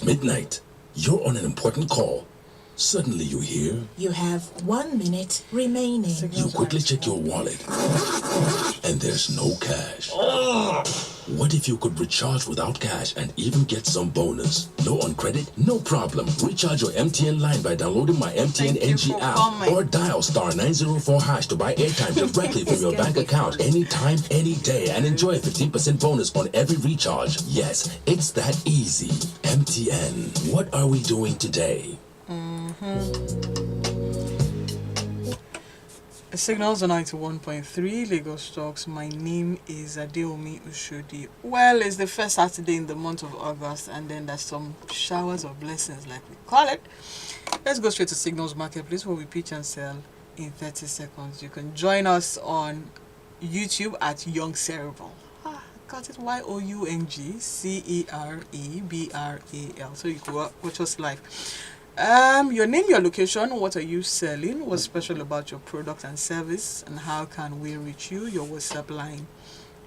midnight. You're on an important call. Suddenly you hear... You have 1 minute remaining. You quickly check your wallet. And there's no cash. What if you could recharge without cash and even get some bonus? No on credit? No problem. Recharge your MTN line by downloading my MTN NG app or dial *904# to buy airtime directly from your bank account anytime, any day, and enjoy a 15% bonus on every recharge. Yes, it's that easy. MTN. What are we doing today? Signals on 91.3 Lagos Talks. My name is Adeomi Oshodi. Well, it's the first Saturday in the month of August, and then there's some showers of blessings, like we call it. Let's go straight to Signals Marketplace, where we pitch and sell in 30 seconds. You can join us on YouTube at Young Cerebral. Got it? YOUNG CEREBRAL. So you can watch us live. Your name, your location, what are you selling, what's special about your product and service, and how can we reach you? Your WhatsApp line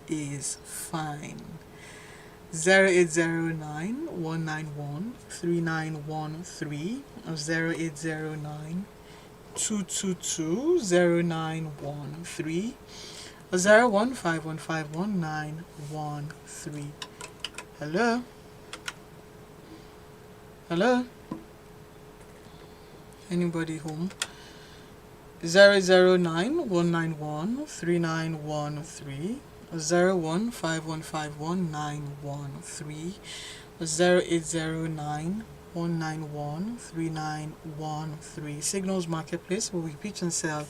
is fine. 0809 191 3913 or 0809 222 0913 or 015151913. Hello? Hello? Anybody home? 009 191 3913 015151913 0809 191 3913. Signals Marketplace, where we pitch and sell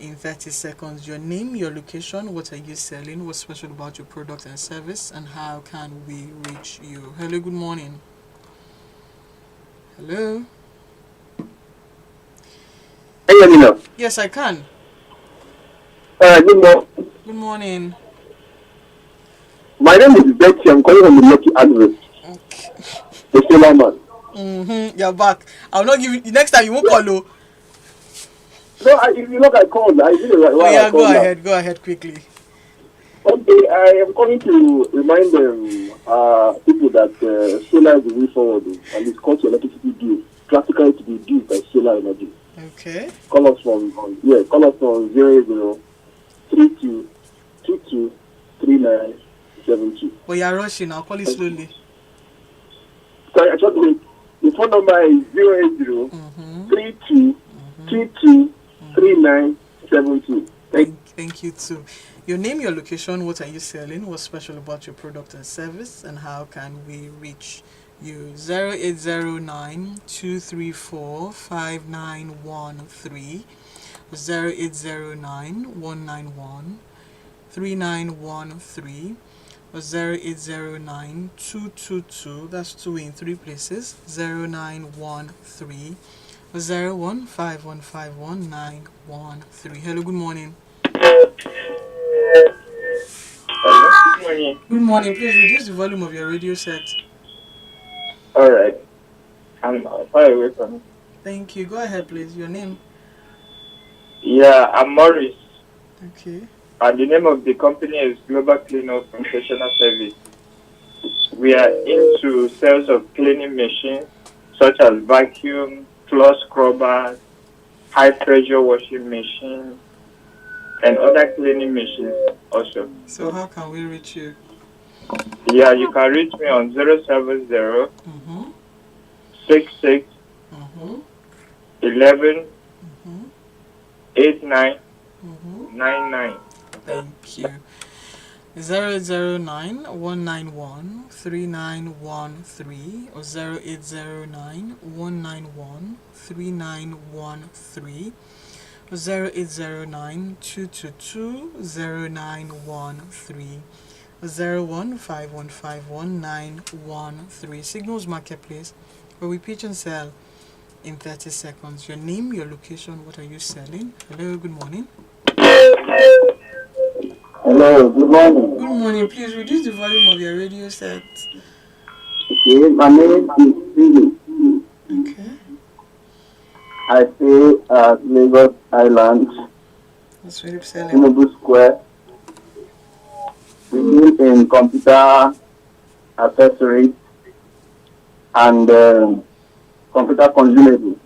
in 30 seconds. Your name, your location, what are you selling, what's special about your product and service, and how can we reach you? Hello, good morning. Hello. Yes, I can. Good morning. Good morning. My name is Betty. I'm calling from the Lucky Advert. Okay. The solar man. You're back. I'll not give you. Next time you won't call. No, if you look, I called. I did it right. Oh yeah, go ahead. Go ahead quickly. Okay, I am calling to remind them, people that solar is the way forward, and it's called electricity due. Practically to be due by solar energy. Okay. Call us from 0032223972. But you're rushing. I'll call you slowly. Sorry, I just wait. The phone number is 08032223972. Thank you too. Your name, your location, what are you selling, what's special about your product and service, and how can we reach you? 0809 234 5913 0809 191 3913 or 0809 222, that's 2 in 3 places, 0913 or 015151913. Hello, good morning. Good morning. Please reduce the volume of your radio set. Alright. I'm far away from it. Thank you. Go ahead, please. Your name? Yeah, I'm Morris. Okay. And the name of the company is Global Cleanup Professional Service. We are into sales of cleaning machines such as vacuum, floor scrubbers, high pressure washing machines, and other cleaning machines also. So how can we reach you? Yeah, you can reach me on 070 66 11 89 99. Thank you. 009 191 3913 or 0809 191 3913 or 0809 222 0913 or 015151913. Signals Marketplace, where we pitch and sell in 30 seconds. Your name, your location, what are you selling? Hello, good morning. Hello, good morning. Good morning. Please reduce the volume of your radio set. Okay, my name is Philip. Okay. I stay at Lagos Island, That's Philip selling. Tinubu Square. We deal in computer accessories, and computer consumable.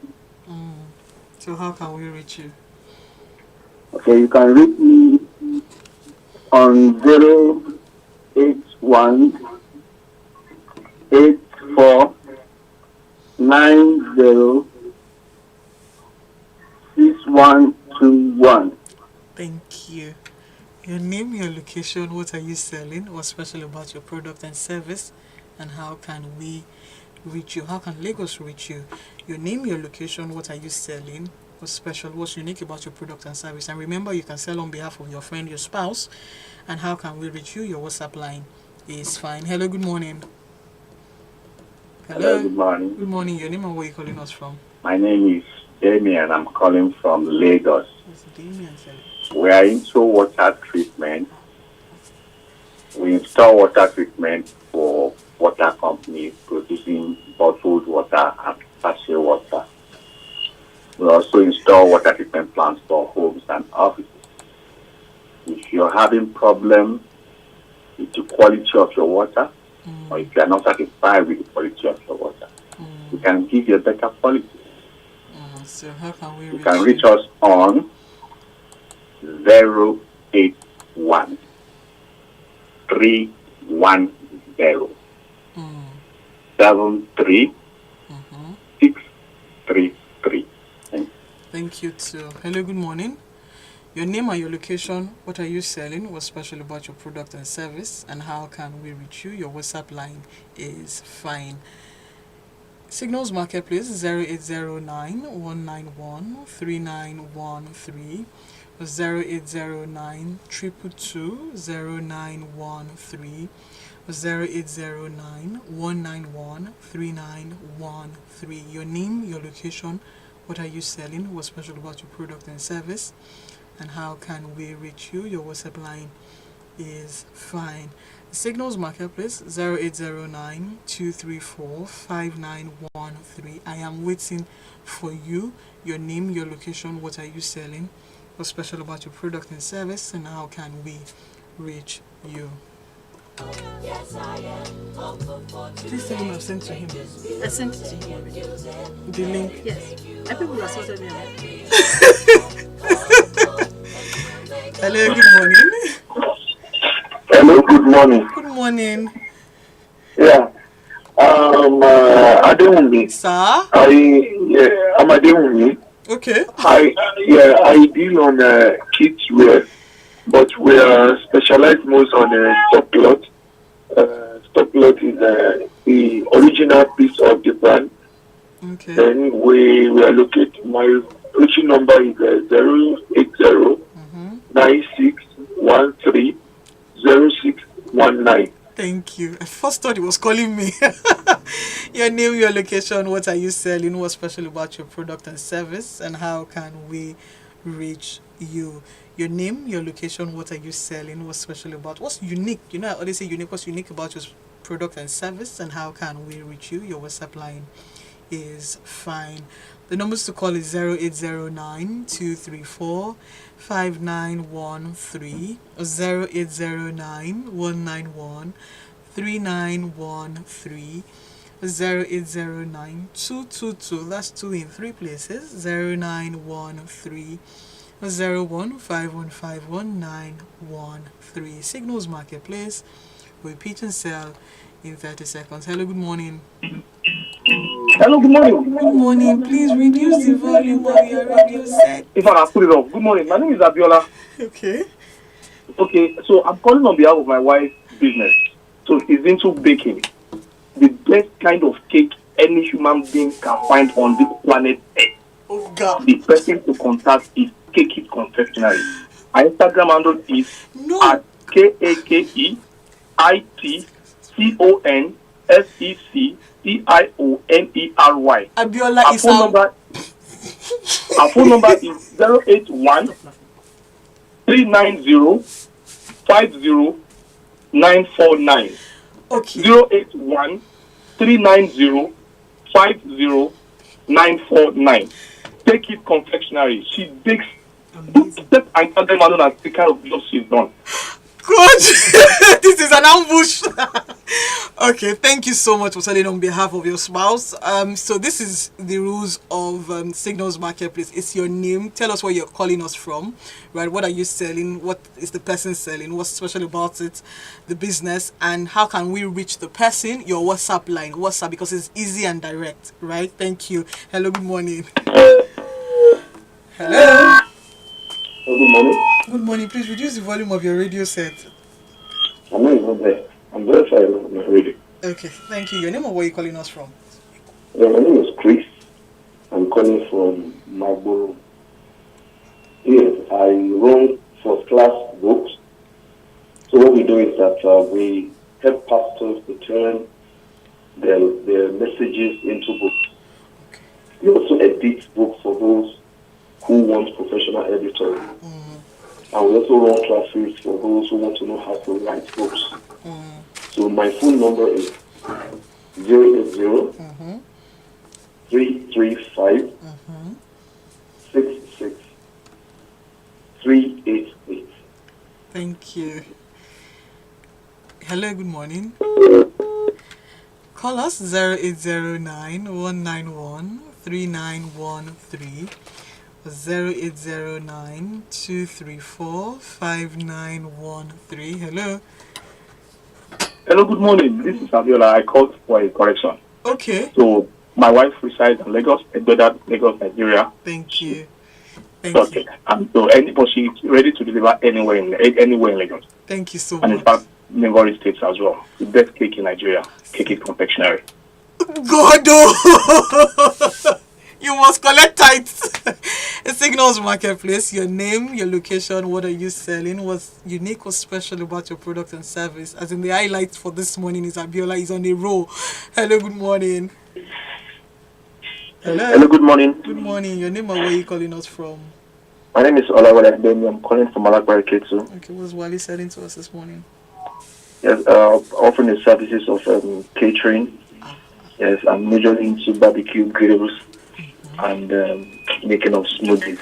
So how can we reach you? Okay, you can reach me on 081 84 90 6121. Thank you. Your name, your location, what are you selling? What's special about your product and service? And how can we reach you? How can Lagos reach you? Your name, your location, what are you selling? What's special? What's unique about your product and service? And remember, you can sell on behalf of your friend, your spouse. And how can we reach you? Your WhatsApp line is fine. Hello, good morning. Hello, good morning. Good morning. Your name and where are you calling us from? My name is Damien. I'm calling from Lagos. It's Damien. We are into water treatment. We install water treatment for water companies producing bottled water and sachet water. We also install water treatment plants for homes and offices. If you're having problems with the quality of your water, or if you are not satisfied with the quality of your water, we can give you a better quality. So how can we you can reach us on 081 310 73633. Thank you too. Hello, good morning. Your name and your location, what are you selling? What's special about your product and service? And how can we reach you? Your WhatsApp line is fine. Signals Marketplace 0809 191 3913 0809 222 0913 0809 191 3913. Your name, your location, what are you selling? What's special about your product and service? And how can we reach you? Your WhatsApp line is fine. Signals Marketplace 0809 234 5913. I am waiting for you. Your name, your location, what are you selling? What's special about your product and service? And how can we reach you? Please tell him I've sent to him. I sent it to him already. The link? Yes. I people have sorted me out. Hello, good morning. Hello, good morning. Good morning. Yeah. Adewumi. Sir? I'm Adewumi. Okay. I deal on kids wear, but we are specialized most on stock lot. Stock lot is the original piece of the brand. Okay. Then we allocate. My reaching number is 080 9613 0619. Thank you. I first thought he was calling me. Your name, your location, what are you selling, what's special about your product and service, and how can we reach you? Your name, your location, what are you selling, what's special about, what's unique, I always say unique, what's unique about your product and service, and how can we reach you? Your WhatsApp line is fine. The numbers to call is 0809 234 5913 or 0809 191 3913 0809 222, that's 2 in 3 places, 0913 015151 Signals Marketplace. Repeat and sell in 30 seconds. Hello, good morning. Hello, good morning. Good morning. Please reduce the volume of your radio set. If I can put it off. Good morning. My name is Abiola. Okay. Okay, so I'm calling on behalf of my wife's business. So she's into baking. The best kind of cake any human being can find on this planet Earth. Oh God. The person to contact is Cake It Confectionery. My Instagram handle is at KAKEITCONFECTIONERY. Abiola is our phone number is 081 390 50949. Okay. 081 390 50949. Take It Confectionery. She bakes. Step and tell them and the kind of job she's done. Coach, this is an ambush. Okay, thank you so much for selling on behalf of your spouse. So this is the rules of Signals Marketplace. It's your name. Tell us where you're calling us from, right? What are you selling? What is the person selling? What's special about it? The business, and how can we reach the person? Your WhatsApp line, WhatsApp, because it's easy and direct, right? Thank you. Hello, good morning. Hello. Good morning. Good morning. Please reduce the volume of your radio set. I'm not even there. I'm very sorry about my radio. Okay, thank you. Your name or where are you calling us from? Yeah, my name is Chris. I'm calling from Marlborough. Yes, I run first class books. So what we do is that we help pastors to turn their messages into books. Okay. We also edit books for those who want professional editors. And we also run classes for those who want to know how to write books. So my phone number is 080 335 66 388. Thank you. Hello, good morning. Call us 0809 191 3913. 0809 234 5913. Hello. Hello, good morning. This is Abiola. I called for a correction. Okay. So, my wife resides in Lagos, Lagos, Nigeria. Thank you. Okay. And so, but she's ready to deliver anywhere in Lagos. Thank you so And in much. fact, neighboring states as well. The best cake in Nigeria, Cake Confectionery. God, oh. You must collect tithes. It Signals Marketplace. Your name, your location, what are you selling, what's unique or special about your product and service. As in the highlight for this morning is Abiola is on a roll. Hello, good morning. Hello, good morning. Good morning. Your name or where are you calling us from? My name is Olawale Ademi. I'm calling from Malakwari Ketu. Okay, what's Wally selling to us this morning? Yes, offering the services of catering. Yes, I'm majorly into barbecue grills and making of smoothies.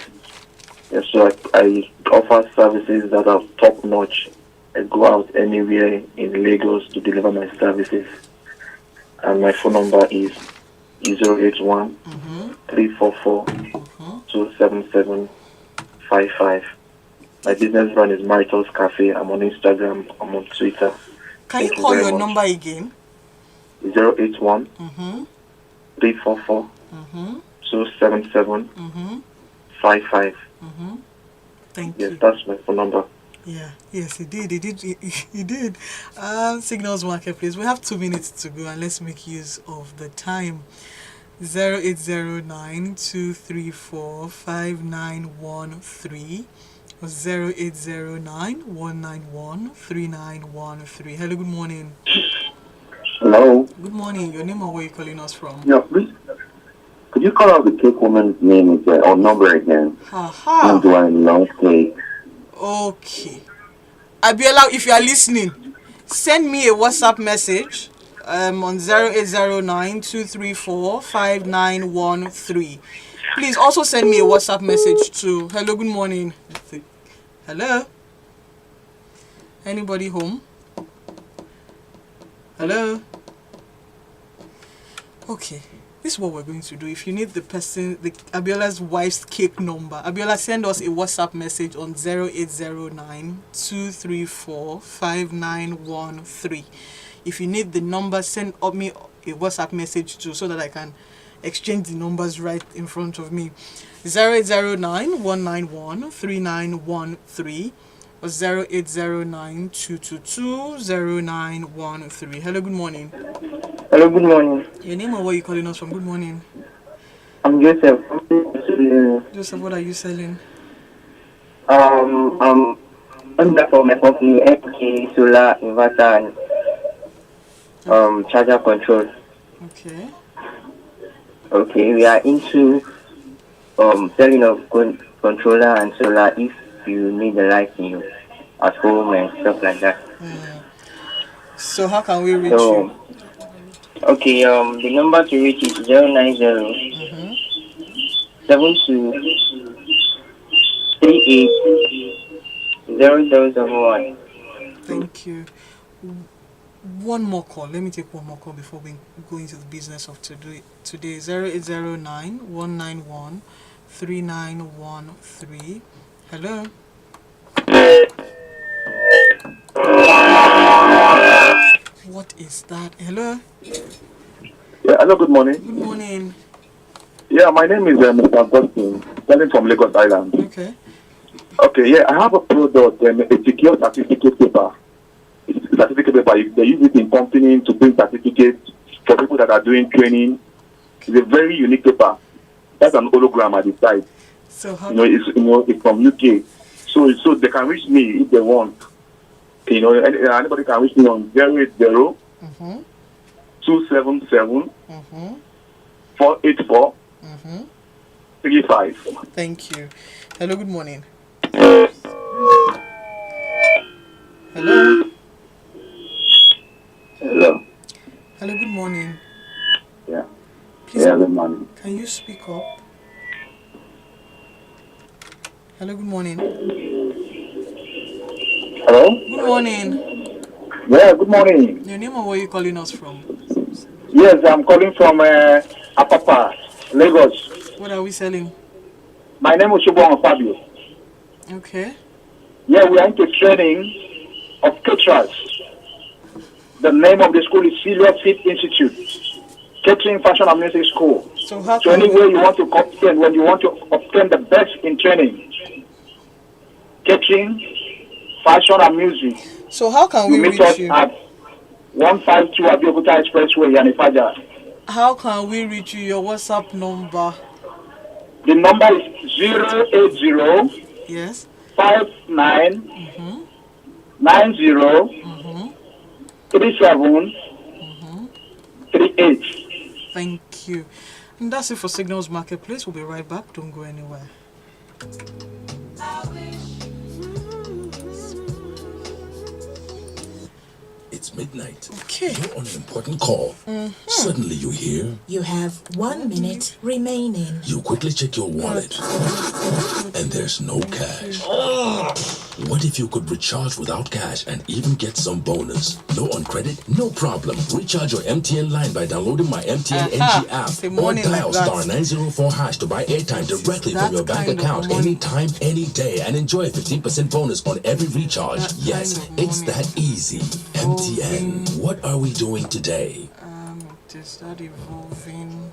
Yes, so I offer services that are top notch. I go out anywhere in Lagos to deliver my services. And my phone number is 081 344 27755. My business brand is Marital's Cafe. I'm on Instagram. I'm on Twitter. Can you call your number again? 081 344 27755. Thank Yes, you. that's my phone number. Yeah, yes, he did. He did. Signals Marketplace. We have 2 minutes to go, and let's make use of the time. 0809 234 5913 or 0809 191 3913. Hello, good morning. Hello. Good morning. Your name or where are you calling us from? Yeah, please. Could you call out the cake woman's name again or number again? When do I love cake? Okay. Abiola, if you are listening, send me a WhatsApp message on 0809 234 5913. Please also send me a WhatsApp message too. Hello, good morning. Hello? Anybody home? Hello? Okay. This is what we're going to do. If you need the Abiola's wife's cake number, Abiola, send us a WhatsApp message on 0809 234 5913. If you need the number, send me a WhatsApp message too so that I can exchange the numbers right in front of me. 0809 191 3913 or 0809 222 0913. Hello, good morning. Hello, good morning. Your name or where are you calling us from? Good morning. I'm Joseph. Joseph, what are you selling? I'm under for my company, MK Solar Inverter and charger control. Okay. Okay, we are into selling of controller and solar if you need the lighting at home and stuff like that. So how can we reach you? Okay, the number to reach is 090 72 38 0001. Thank you. One more call. Let me take one more call before we go into the business of today. 0809 191 3913. Hello. What is that? Hello. Yeah, hello, good morning. Good morning. Yeah, my name is Mr. Augustine, calling from Lagos Island. Okay. Okay, yeah, I have a product, a secure certificate paper. Certificate paper, they use it in company to print certificates for people that are doing training. It's a very unique paper. That's an hologram at the side. So how It's from UK. So they can reach me if they want. Anybody can reach me on 080 277 484 35. Thank you. Hello, good morning. Hello. Hello. Hello, good morning. Yeah. Please, Yeah, good morning. can you speak up? Hello, good morning. Hello? Good morning. Yeah, good morning. Your name and where are you calling us from? Yes, I'm calling from Apapa, Lagos. What are we selling? My name is Shubon Fabio. Okay. Yeah, we are into training of caterers. The name of the school is Silver Fit Institute, Catering Fashion and Music School. So how So can anywhere we... you want to obtain, when you want to obtain the best in training, catering, fashion and music, So how can you we meet us reach you? at 152 Abeokuta Expressway, Yanifaja. How can we reach you? Your WhatsApp number? The number is 080 Yes. 59 90 37 38. Thank you. And that's it for Signals Marketplace. We'll be right back. Don't go anywhere. It's midnight. Okay. You're on an important call. Suddenly you hear. You have 1 minute remaining. You quickly check your wallet. And there's no cash. What if you could recharge without cash and even get some bonus? No on credit? No problem. Recharge your MTN line by downloading my MTN NG app Say or morning dial like that. star 904 hash to buy airtime directly from That your bank kind of account money. anytime, any day, and enjoy a 15% bonus on every recharge. That Yes, kind of it's money. that easy. MTN. What are we doing today? Is that evolving?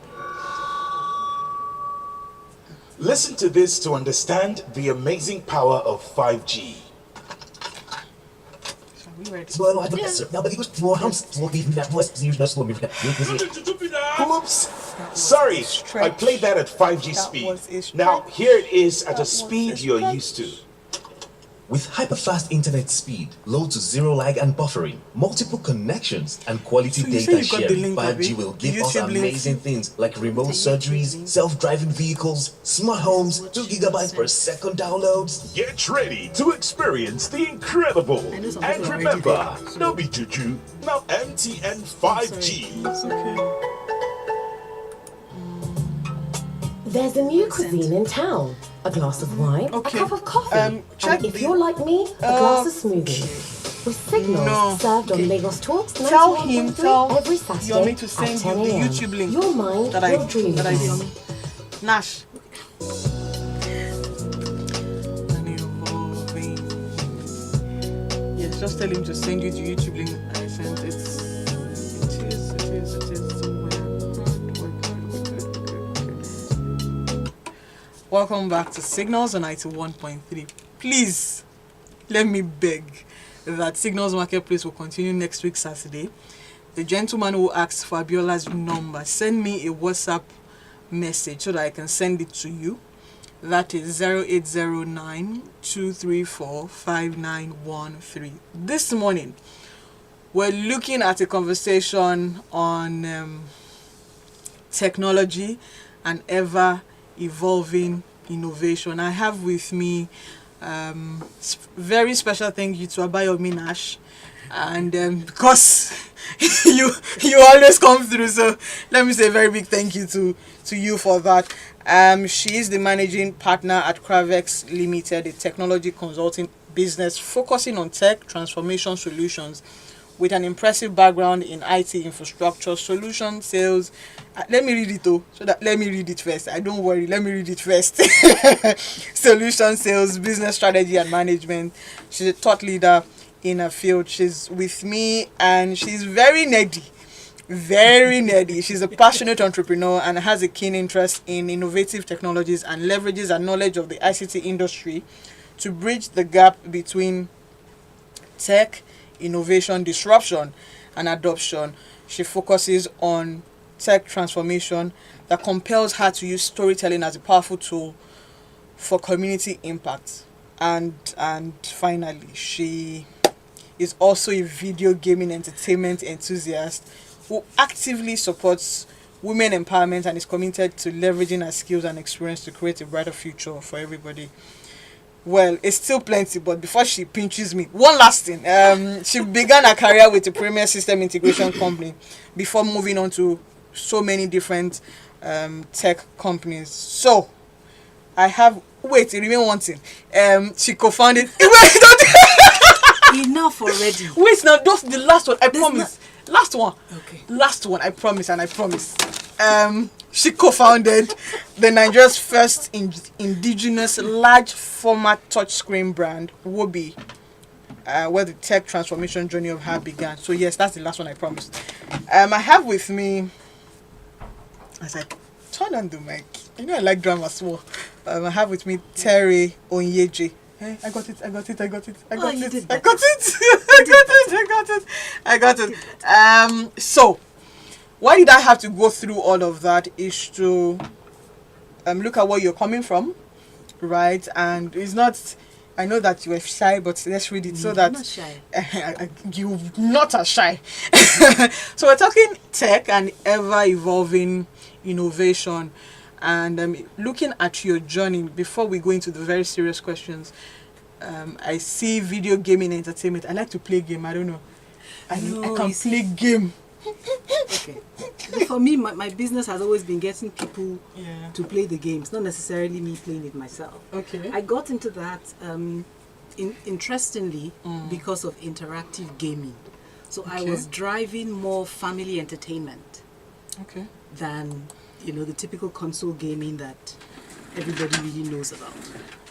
Listen to this to understand the amazing power of 5G. Are we ready? Oops! Sorry, I played that at 5G That speed. was a stretch. Now here it is at That a was speed a you're stretch. used to. With hyper-fast internet speed, low to zero lag and buffering, multiple connections, and quality So you say data you got the sharing, link, 5G Abi? will The give us YouTube link? amazing things like remote surgeries, self-driving vehicles, smart homes, 2 gigabytes per second downloads. Get ready to experience the incredible. I know some And people are remember, already there, so- no be juju, now MTN 5G. It's okay. There's a new cuisine in town. A glass of wine, Okay. a cup of coffee, check and if the- you're like me, a glass of smoothie. With signals No. served Okay. on Lagos Talks Tell 91.3 every you want me Saturday to send at 10 you the a.m. YouTube link Your mind that I will dream that I again. did. Nash. And evolving. Yes, just tell him to send you the YouTube link I sent. It is somewhere. Good. Welcome back to Signals on 91.3. Please, let me beg that Signals Marketplace will continue next week, Saturday. The gentleman who asked for Abiola's number, send me a WhatsApp message so that I can send it to you. That is 0809 234 5913. This morning, we're looking at a conversation on technology and ever evolving innovation. I have with me very special thank you to Abayomi Nash, and because you always come through, so let me say a very big thank you to you for that. She is the managing partner at Kravex Limited, a technology consulting business focusing on tech transformation solutions with an impressive background in IT infrastructure, solution sales. Let me read it though. Let me read it first. I don't worry. Let me read it first. Solution sales, business strategy and management. She's a thought leader in her field. She's with me and she's very nerdy. Very nerdy. She's a passionate entrepreneur and has a keen interest in innovative technologies and leverages her knowledge of the ICT industry to bridge the gap between tech, innovation, disruption, and adoption. She focuses on tech transformation that compels her to use storytelling as a powerful tool for community impact. And finally, she is also a video gaming entertainment enthusiast who actively supports women empowerment and is committed to leveraging her skills and experience to create a brighter future for everybody. Well, it's still plenty, but before she pinches me, one last thing. She began her career with a premier system integration company before moving on to so many different tech companies. So, I have... Wait, it remains one thing. She co-founded... Wait, don't... Enough already. Wait, now, that's the last one. I promise. Last one. Okay. Last one, I promise, and I promise. She co-founded the Nigeria's first indigenous large format touchscreen brand, Wobi, where the tech transformation journey of her began. So yes, that's the last one, I promised. I have with me, as I turn on the mic, you know I like drama as well. I have with me Terae Onyeje. Hey, I got it. So, why did I have to go through all of that is to look at where you're coming from, right? And it's not... I know that you were shy, but let's read it so that... I'm not shy. You're not as shy. So we're talking tech and ever-evolving innovation. And looking at your journey, before we go into the very serious questions, I see video gaming entertainment. I like to play game. I don't know. I can play game. Okay. For me, my business has always been getting people to play the games, not necessarily me playing it myself. Okay. I got into that interestingly because of interactive gaming. So I was driving more family entertainment than the typical console gaming that everybody really knows about.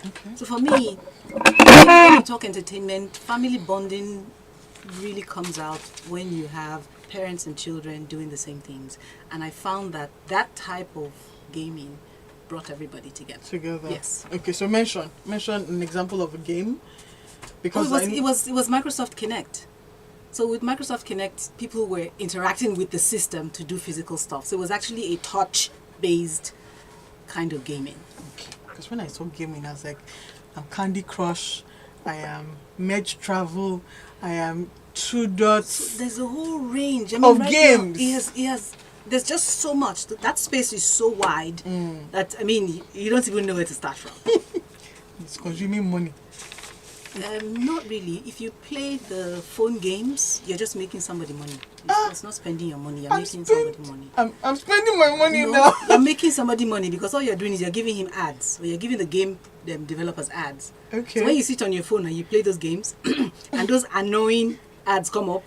Okay. So for me, when you talk entertainment, family bonding really comes out when you have parents and children doing the same things, and I found that type of gaming brought everybody together. Yes. Okay, so mention an example of a game, because it was Microsoft Kinect. So with Microsoft Kinect, people were interacting with the system to do physical stuff. So it was actually a touch-based kind of gaming. Okay. Because when I saw gaming, I was like, I'm Candy Crush, I am Medge Travel, I am Two Dots. So there's a whole range of games. Now, there's just so much. That space is so wide that, you don't even know where to start from. It's consuming money. Not really. If you play the phone games, you're just making somebody money. It's not spending your money. You're making somebody money. I'm spending my money now. You're making somebody money because all you're doing is you're giving him ads, or you're giving the game developers ads. Okay. So when you sit on your phone and you play those games, and those annoying ads come up,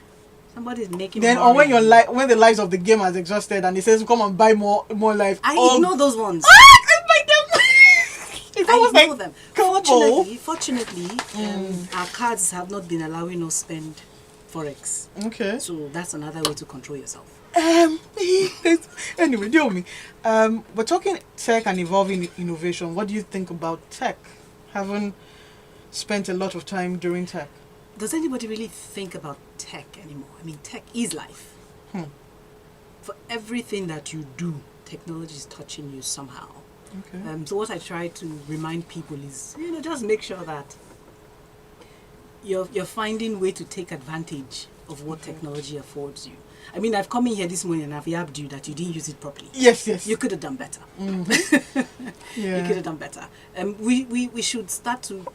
somebody's making money. Or when the lives of the game has exhausted and it says come and buy more life. I ignore those ones. I buy them. I know them. Fortunately, our cards have not been allowing us spend forex. Okay. So that's another way to control yourself. Anyway, deal with me. We're talking tech and evolving innovation. What do you think about tech? Haven't spent a lot of time during tech. Does anybody really think about tech anymore? Tech is life. For everything that you do, technology is touching you somehow. Okay. So what I try to remind people is, just make sure that you're finding way to take advantage of what technology affords you. I've come in here this morning and I've yabbed you that you didn't use it properly. Yes. You could have done better. Yeah. You could have done better. We should start to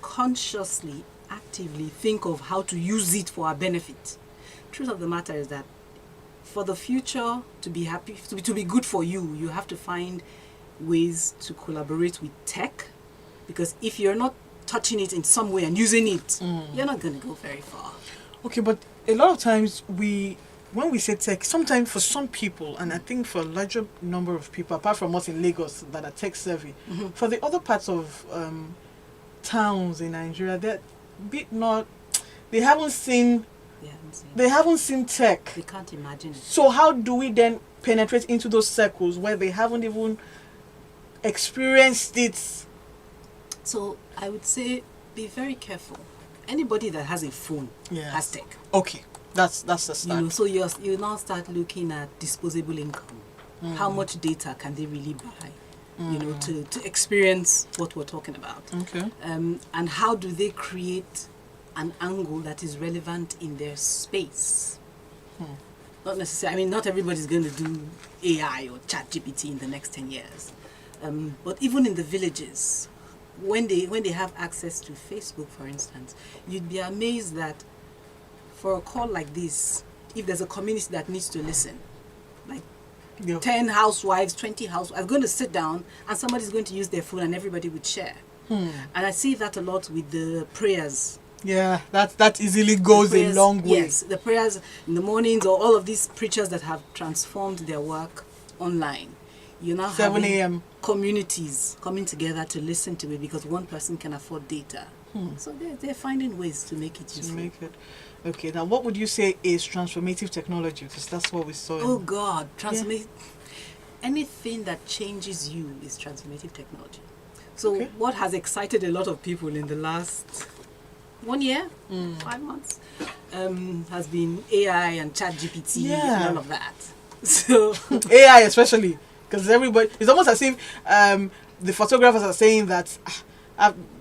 consciously, actively think of how to use it for our benefit. Truth of the matter is that for the future to be happy, to be good for you, you have to find ways to collaborate with tech, because if you're not touching it in some way and using it, you're not going to go very far. Okay, but a lot of times when we say tech, sometimes for some people, and I think for a larger number of people, apart from us in Lagos that are tech savvy, for the other parts of towns in Nigeria, they haven't seen tech. They can't imagine it. So how do we then penetrate into those circles where they haven't even experienced it? So I would say be very careful. Anybody that has a phone has tech. Okay, that's the start. So you now start looking at disposable income. How much data can they really buy? To experience what we're talking about. Okay. And how do they create an angle that is relevant in their space? Not necessarily. I mean, not everybody's going to do AI or ChatGPT in the next 10 years. But even in the villages, when they have access to Facebook, for instance, you'd be amazed that for a call like this, if there's a community that needs to listen, like 10 housewives, 20 housewives, are going to sit down and somebody's going to use their phone and everybody would share. And I see that a lot with the prayers. Yeah, that easily goes a long way. Yes, the prayers in the mornings, or all of these preachers that have transformed their work online. You now 7 having a.m. communities coming together to listen to it because one person can afford data. So they're finding ways to make it useful. Okay, now what would you say is transformative technology? Because that's what we saw. Oh God, anything that changes you is transformative technology. So what has excited a lot of people in the last 1 year, 5 months, has been AI and ChatGPT and all of that. So AI especially, because everybody, it's almost as if the photographers are saying that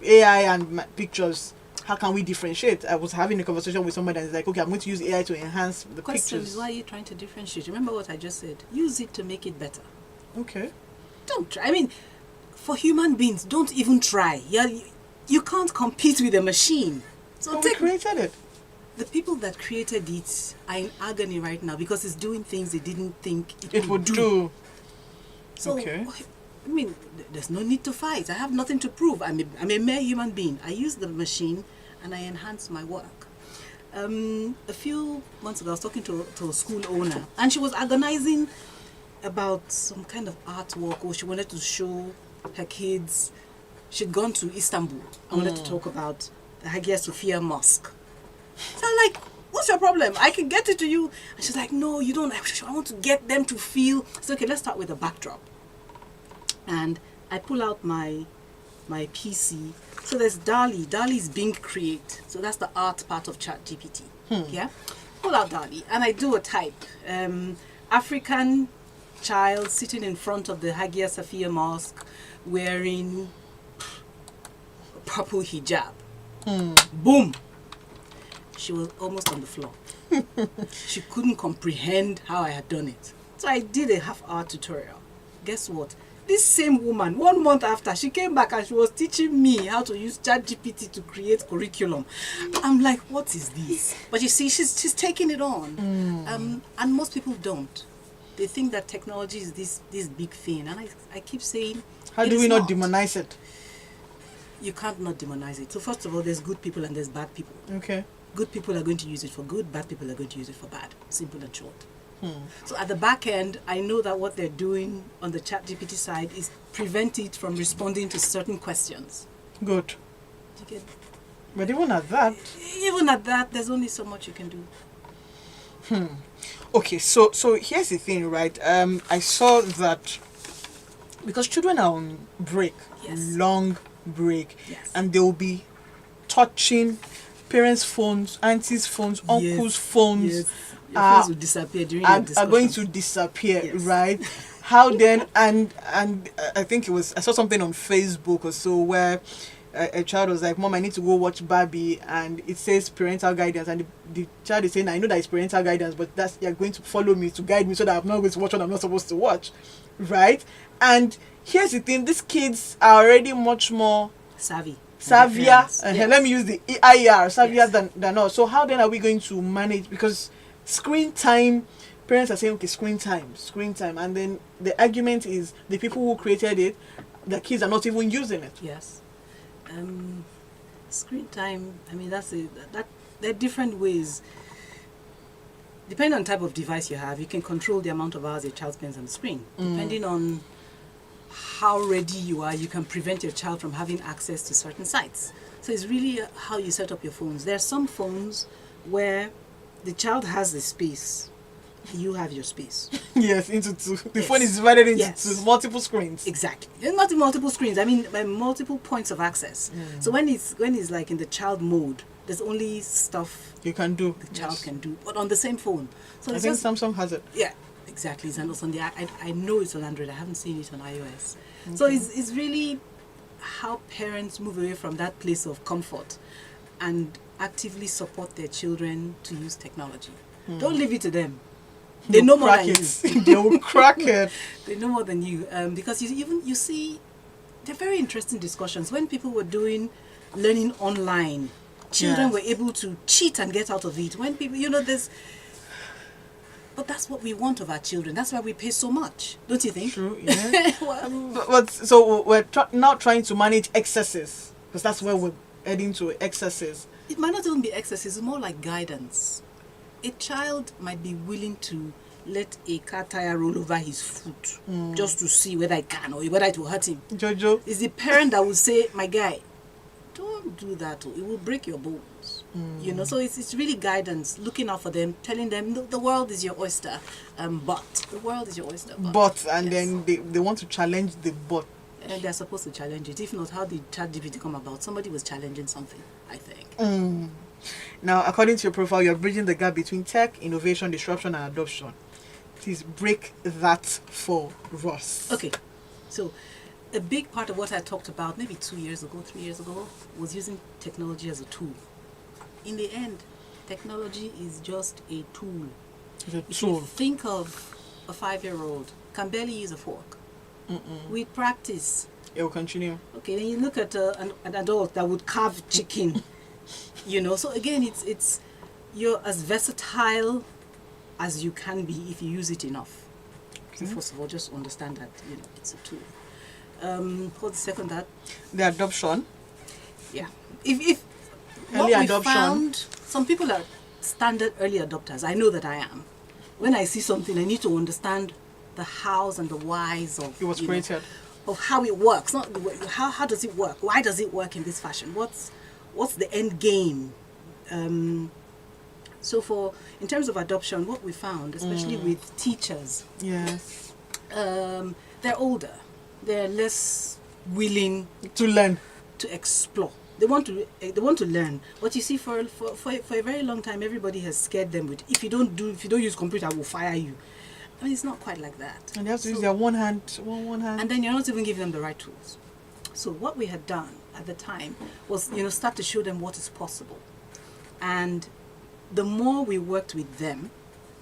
AI and pictures, how can we differentiate? I was having a conversation with somebody and it's like, okay, I'm going to use AI to enhance the question pictures. Is why are you trying to differentiate? Remember what I just said. Use it to make it better. Okay. Don't try. I mean, for human beings, don't even try. You can't compete with a machine. So we created it. The people that created it are in agony right now because it's doing things they didn't think it would do. So, I mean, there's no need to fight. I have nothing to prove. I'm a mere human being. I use the machine and I enhance my work. A few months ago, I was talking to a school owner and she was agonizing about some kind of artwork, or she wanted to show her kids. She'd gone to Istanbul. I wanted to talk about the Hagia Sophia Mosque. So I'm like, what's your problem? I can get it to you. And she's like, no, you don't. I want to get them to feel. So okay, let's start with the backdrop. And I pull out my PC. So there's DALL-E. DALL-E is Bing Create. So that's the art part of ChatGPT. Yeah? Pull out DALL-E and I do a type. African child sitting in front of the Hagia Sophia Mosque wearing purple hijab. Boom! She was almost on the floor. She couldn't comprehend how I had done it. So I did a half-hour tutorial. Guess what? This same woman, 1 month after, she came back and she was teaching me how to use ChatGPT to create curriculum. I'm like, what is this? But you see, she's taking it on. And most people don't. They think that technology is this big thing. And I keep saying, how do we not demonize it? You can't not demonize it. So first of all, there's good people and there's bad people. Okay. Good people are going to use it for good, bad people are going to use it for bad. Simple and short. So at the back end, I know that what they're doing on the ChatGPT side is prevent it from responding to certain questions. Good. You get, but even at that, there's only so much you can do. Okay, so here's the thing, right? I saw that because children are on break, long break, and they will be touching parents' phones, aunties' phones, uncles' phones. Your phones will disappear during your discussions. Are going to disappear, right? How then? And I think I saw something on Facebook or so where a child was like, "Mom, I need to go watch Barbie," and it says parental guidance, and the child is saying, "I know that it's parental guidance, but you're going to follow me to guide me so that I'm not going to watch what I'm not supposed to watch," right? And here's the thing: these kids are already much more savvier. Let me use the IR, savvier than us. So how then are we going to manage? Because screen time, parents are saying, okay, screen time, and then the argument is the people who created it, the kids are not even using it. Yes. Screen time, I mean, that there are different ways. Depending on the type of device you have, you can control the amount of hours your child spends on the screen. Depending on how ready you are, you can prevent your child from having access to certain sites. So it's really how you set up your phones. There are some phones where the child has the space, you have your space. Yes, into two. The phone is divided into two, multiple screens. Exactly. And not multiple screens, I mean multiple points of access. So when it's like in the child mode, there's only stuff you can do. The child can do, but on the same phone. So I think Samsung has it. Yeah, exactly. It's on the. I know it's on Android. I haven't seen it on iOS. Okay. So it's really how parents move away from that place of comfort and actively support their children to use technology. Don't leave it to them. They know more than you. They will crack it. They know more than you, because you see, they're very interesting discussions when people were doing learning online. Children were able to cheat and get out of it. When people, but that's what we want of our children. That's why we pay so much, don't you think? True, yeah. but so we're now trying to manage excesses, because that's where we're heading to, excesses. It might not even be excesses, it's more like guidance. A child might be willing to let a car tire roll over his foot just to see whether it can or whether it will hurt him. Jojo. It's the parent that will say, my guy, don't do that, it will break your bones. So it's really guidance, looking out for them, telling them the world is your oyster, but the world is your oyster. But then they want to challenge the but. And they're supposed to challenge it. If not, how did ChatGPT come about? Somebody was challenging something, I think. Now, according to your profile, you're bridging the gap between tech, innovation, disruption, and adoption. Please break that for us. Okay, so a big part of what I talked about maybe 3 years ago, was using technology as a tool. In the end, technology is just a tool. If you think of a 5-year-old, can barely use a fork. With practice, it will continue. Okay, then you look at an adult that would carve chicken. So again, it's you're as versatile as you can be if you use it enough. So first of all, just understand that it's a tool. What's the second that? The adoption. Yeah. If early what adoption. We found, some people are standard early adopters. I know that I am. When I see something, I need to understand the hows and the whys of it was created. Of how it works. Not how does it work? Why does it work in this fashion? What's the end game? So in terms of adoption, what we found, especially with teachers, yes, they're older, they're less willing to learn, to explore. They want to learn, but you see, for a very long time, everybody has scared them with if you don't use computer, I will fire you. I mean, it's not quite like that. And they have to use their one hand, and then you're not even giving them the right tools. So what we had done at the time was, start to show them what is possible. And the more we worked with them,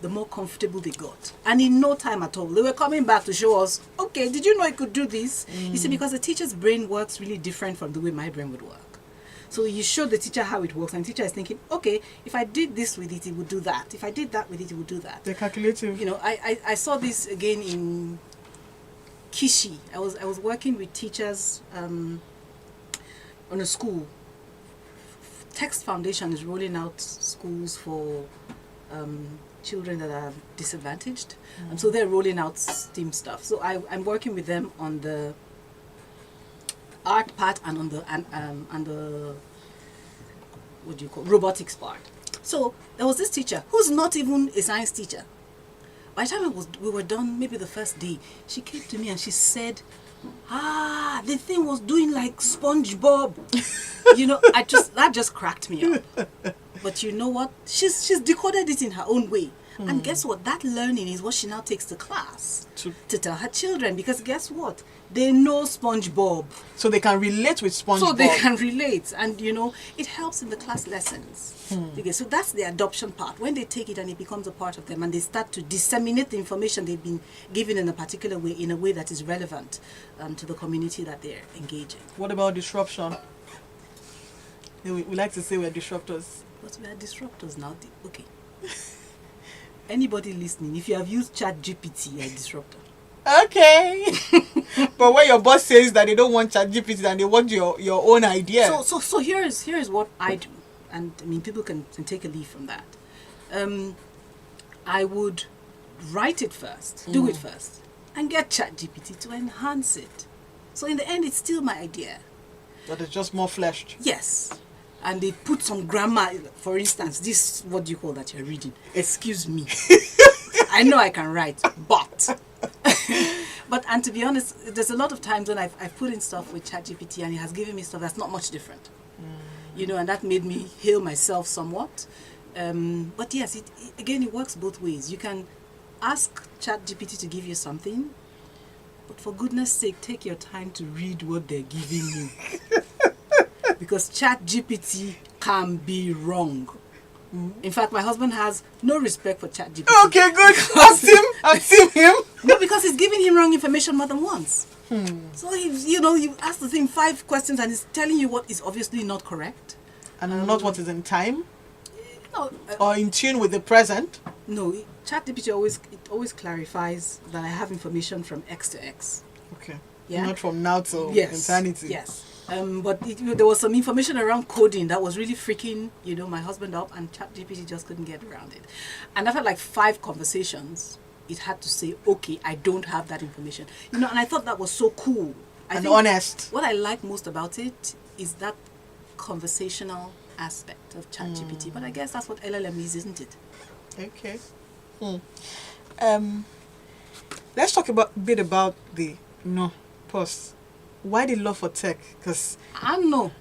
the more comfortable they got. And in no time at all, they were coming back to show us, okay, did you know I could do this? You see, because the teacher's brain works really different from the way my brain would work. So you show the teacher how it works, and the teacher is thinking, okay, if I did this with it, it would do that. If I did that with it, it would do that. They're calculative. I saw this again in Kishi. I was working with teachers on a school. Text Foundation is rolling out schools for children that are disadvantaged, and so they're rolling out STEAM stuff. So I'm working with them on the art part and on the what do you call robotics part. So there was this teacher who's not even a science teacher. By the time we were done, maybe the first day, she came to me and she said, the thing was doing like SpongeBob. That just cracked me up. But you know what? She's decoded it in her own way. And guess what? That learning is what she now takes to class to tell her children. Because guess what? They know SpongeBob. So they can relate with SpongeBob. So they can relate. And, it helps in the class lessons. Okay, so that's the adoption part. When they take it and it becomes a part of them and they start to disseminate the information they've been given in a particular way, in a way that is relevant to the community that they're engaging. What about disruption? We like to say we're disruptors. But we are disruptors now. Okay. Anybody listening, if you have used ChatGPT, you're a disruptor. Okay. But when your boss says that they don't want ChatGPT and they want your own idea. So here's what I do, and I mean people can take a leaf from that. I would write it first, do it first, and get ChatGPT to enhance it. So in the end, it's still my idea. But it's just more fleshed. Yes. And they put some grammar, for instance, this, what do you call that you're reading? Excuse me. I know I can write, but... and to be honest, there's a lot of times when I've put in stuff with ChatGPT and it has given me stuff that's not much different. You know, and that made me heal myself somewhat. But yes, it works both ways. You can ask ChatGPT to give you something, but for goodness sake, take your time to read what they're giving you. Because ChatGPT can be wrong. In fact, my husband has no respect for ChatGPT. Okay, good. I've seen him. No, because he's giving him wrong information more than once. So, you ask the thing 5 questions and he's telling you what is obviously not correct. And not what is in time? No. Or in tune with the present? No, ChatGPT always clarifies that I have information from X to X. Okay. Yeah? Not from now to eternity. Yes. But there was some information around coding that was really freaking, my husband up, and ChatGPT just couldn't get around it. And after like 5 conversations, it had to say, okay, I don't have that information. And I thought that was so cool. And honest. What I like most about it is that conversational aspect of ChatGPT. But I guess that's what LLM is, isn't it? Okay. Let's talk a bit about the pause. Why the love for tech? Because I know.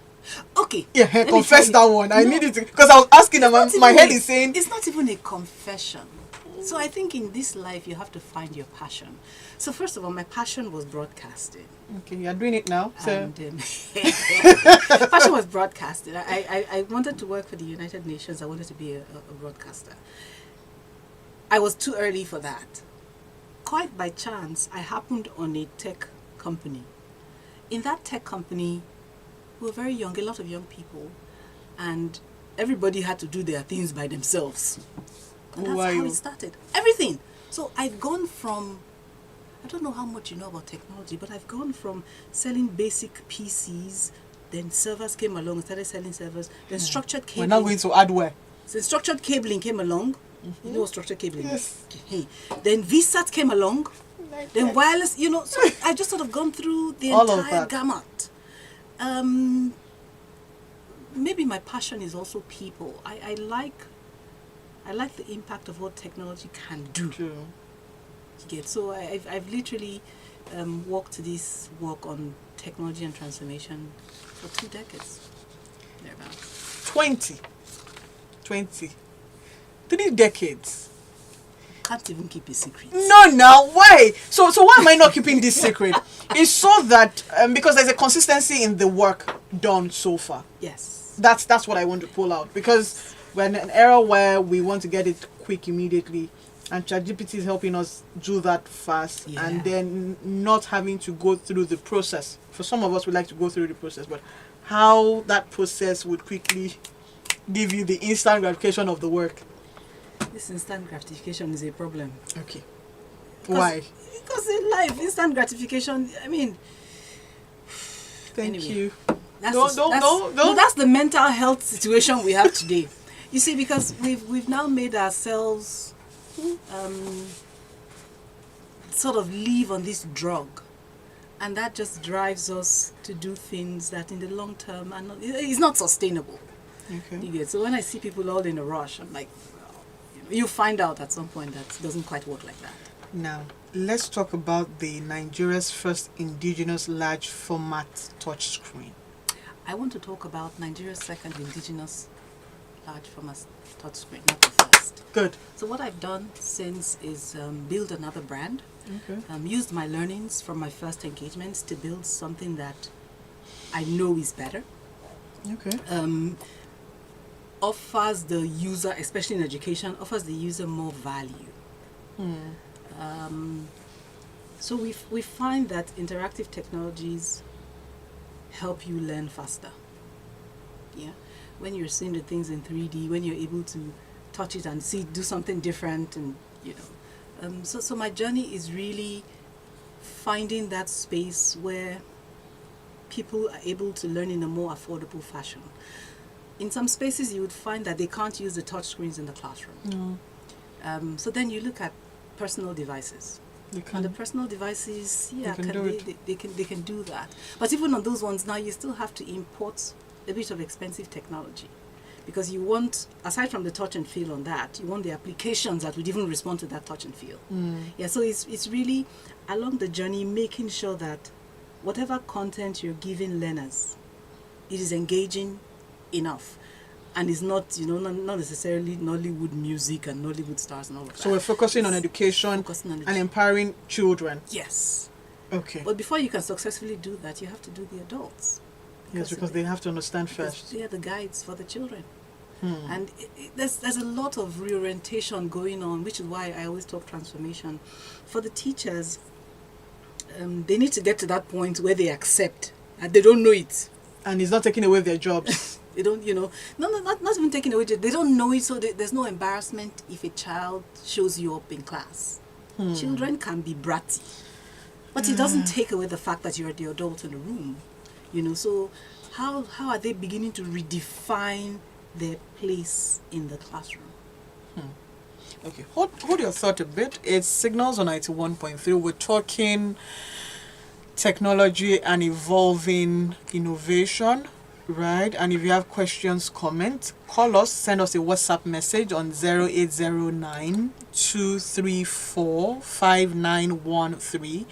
Okay. Yeah, confess that one. I needed to, because I was asking them. My head is saying it's not even a confession. So I think in this life you have to find your passion. So first of all, my passion was broadcasting. Okay, you're doing it now. So and, passion was broadcasting. I wanted to work for the United Nations. I wanted to be a broadcaster. I was too early for that. Quite by chance, I happened on a tech company. In that tech company, we were very young, a lot of young people, and everybody had to do their things by themselves. And that's how it started. Everything. So I've gone from, I don't know how much you know about technology, but I've gone from selling basic PCs, then servers came along and started selling servers, then structured cabling. We're now going to hardware. So structured cabling came along. You know what structured cabling is? Hey. Then VSAT came along. Then wireless, so I just sort of gone through the entire gamut. Maybe my passion is also people. I like the impact of what technology can do. True. So I've literally worked this work on technology and transformation for 2 decades. Thereabouts. 20. 3 decades. Can't even keep a secret. No, why? So why am I not keeping this secret? It's so that because there's a consistency in the work done so far. Yes. That's what I want to pull out, because we're in an era where we want to get it quick immediately, and ChatGPT is helping us do that fast, and then not having to go through the process. For some of us, we like to go through the process, but how that process would quickly give you the instant gratification of the work. This instant gratification is a problem. Okay. Why? Because in life, instant gratification, I mean... Thank you. No, that's the mental health situation we have today. You see, because we've now made ourselves sort of live on this drug. And that just drives us to do things that in the long term is not sustainable. Okay. So when I see people all in a rush, I'm like, you find out at some point that it doesn't quite work like that. Now, let's talk about the Nigeria's first indigenous large format touchscreen. I want to talk about Nigeria's second indigenous large format touchscreen, not the first. Good. So what I've done since is build another brand. Okay. Used my learnings from my first engagements to build something that I know is better. Okay. Offers the user, especially in education, offers the user more value. So we find that interactive technologies help you learn faster. Yeah, when you're seeing the things in 3D, when you're able to touch it and see, do something different, and so my journey is really finding that space where people are able to learn in a more affordable fashion. In some spaces, you would find that they can't use the touch screens in the classroom. So then you look at personal devices. And the personal devices, they can do that. But even on those ones now, you still have to import a bit of expensive technology, because you want, aside from the touch and feel on that, you want the applications that would even respond to that touch and feel. Yeah, so it's really along the journey making sure that whatever content you're giving learners, it is engaging enough. And it's not, not necessarily Nollywood music and Nollywood stars and all of that. So we're focusing on education and empowering children. Yes. Okay. But before you can successfully do that, you have to do the adults. Yes, because they have to understand first. They are the guides for the children. And there's a lot of reorientation going on, which is why I always talk transformation. For the teachers, they need to get to that point where they accept and they don't know it. And it's not taking away their jobs. They don't, not even taking away. They don't know it, so there's no embarrassment if a child shows you up in class. Children can be bratty, but it doesn't take away the fact that you're the adult in the room. So how are they beginning to redefine their place in the classroom? Okay, hold your thought a bit. It's Signals on 91.3. We're talking technology and evolving innovation, right? And if you have questions, comment, call us, send us a WhatsApp message on 0809 234 5913.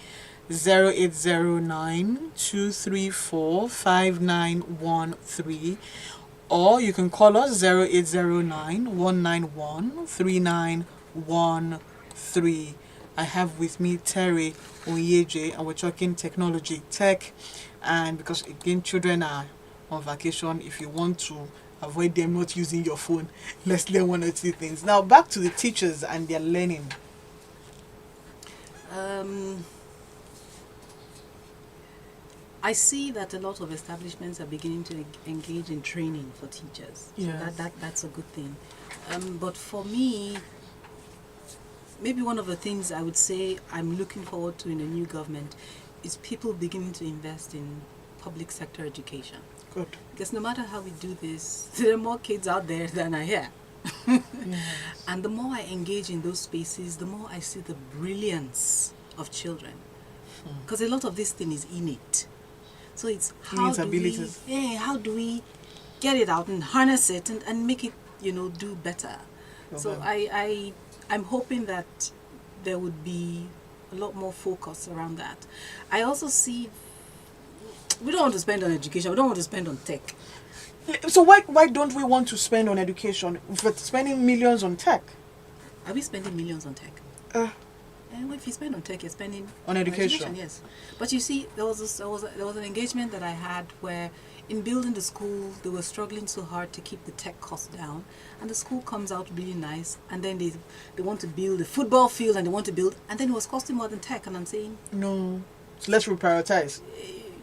0809 234 5913, or you can call us 0809 191 3913. I have with me Terae Onyeje, and we're talking technology, tech, and because again children are on vacation, if you want to avoid them not using your phone, let's learn one or two things. Now back to the teachers and their learning. I see that a lot of establishments are beginning to engage in training for teachers. Yes. So that's a good thing. But for me, maybe one of the things I would say I'm looking forward to in the new government is people beginning to invest in public sector education. Good. Because no matter how we do this, there are more kids out there than are here. And the more I engage in those spaces, the more I see the brilliance of children. Because a lot of this thing is innate. So it's how do we get it out and harness it and make it, do better. So I'm hoping that there would be a lot more focus around that. I also see we don't want to spend on education. We don't want to spend on tech. So why don't we want to spend on education? We're spending millions on tech. Are we spending millions on tech? And if you spend on tech, you're spending on education. Yes, but you see, there was an engagement that I had where, in building the school, they were struggling so hard to keep the tech costs down, and the school comes out really nice, and then they want to build a football field, and then it was costing more than tech, and I'm saying no, so let's reprioritize.